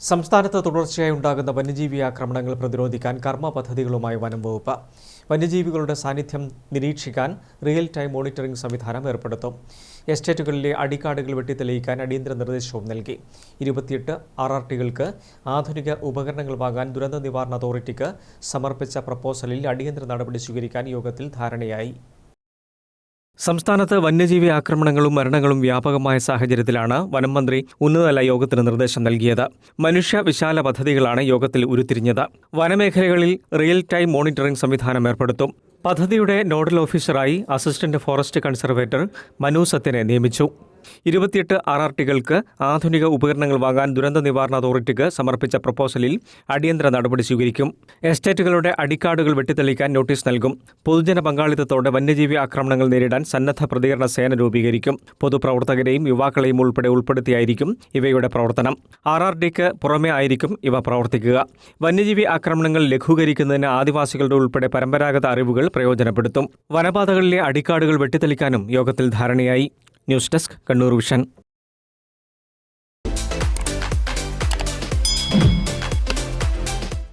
സംസ്ഥാനത്ത് തുടർച്ചയായി ഉണ്ടാകുന്ന വന്യജീവി ആക്രമണങ്ങൾ പ്രതിരോധിക്കാൻ കർമ്മ പദ്ധതികളുമായി വനം വകുപ്പ് വന്യജീവികളുടെ സാന്നിധ്യം നിരീക്ഷിക്കാൻ റിയൽ ടൈം മോണിറ്ററിംഗ് സംവിധാനം ഏർപ്പെടുത്തും. എസ്റ്റേറ്റുകളിലെ അടിക്കാടുകൾ വെട്ടിത്തെളിയിക്കാൻ അടിയന്തര നിർദ്ദേശവും നൽകി. 28 RRTകൾക്ക് ആധുനിക ഉപകരണങ്ങൾ വാങ്ങാൻ ദുരന്ത നിവാരണ അതോറിറ്റിക്ക് സമർപ്പിച്ച പ്രപ്പോസലിൽ അടിയന്തര നടപടി സ്വീകരിക്കാൻ യോഗത്തിൽ ധാരണയായി. സംസ്ഥാനത്ത് വന്യജീവി ആക്രമണങ്ങളും മരണങ്ങളും വ്യാപകമായ സാഹചര്യത്തിലാണ് വനം മന്ത്രി ഉന്നതതല യോഗത്തിന് നിർദ്ദേശം നൽകിയത്. മനുഷ്യ വിശാല പദ്ധതികളാണ് യോഗത്തിൽ ഉരുത്തിരിഞ്ഞത്. വനമേഖലകളിൽ റിയൽ ടൈം മോണിറ്ററിംഗ് സംവിധാനം ഏർപ്പെടുത്തും. പദ്ധതിയുടെ നോഡൽ ഓഫീസറായി അസിസ്റ്റന്റ് ഫോറസ്റ്റ് കൺസർവേറ്റർ മനു സത്യനെ നിയമിച്ചു. 28 RRTകൾക്ക് ആധുനിക ഉപകരണങ്ങൾ വാങ്ങാൻ ദുരന്ത നിവാരണ അതോറിറ്റിക്ക് സമർപ്പിച്ച പ്രപ്പോസലിൽ അടിയന്തര നടപടി സ്വീകരിക്കും. എസ്റ്റേറ്റുകളുടെ അടിക്കാടുകൾ വെട്ടിത്തെളിക്കാൻ നോട്ടീസ് നൽകും. പൊതുജന പങ്കാളിത്തത്തോടെ വന്യജീവി ആക്രമണങ്ങൾ നേരിടാൻ സന്നദ്ധ പ്രതികരണ സേന രൂപീകരിക്കും. പൊതുപ്രവർത്തകരെയും യുവാക്കളെയും ഉൾപ്പെടുത്തിയായിരിക്കും ഇവയുടെ പ്രവർത്തനം. RRTക്ക് പുറമെ ആയിരിക്കും ഇവ പ്രവർത്തിക്കുക. വന്യജീവി ആക്രമണങ്ങൾ ലഘൂകരിക്കുന്നതിന് ആദിവാസികളുടെ ഉൾപ്പെടെ പരമ്പരാഗത അറിവുകൾ പ്രയോജനപ്പെടുത്തും. വനപാതകളിലെ അടിക്കാടുകൾ വെട്ടിത്തെളിക്കാനും യോഗത്തിൽ ധാരണയായി. News desk, Kannur vision.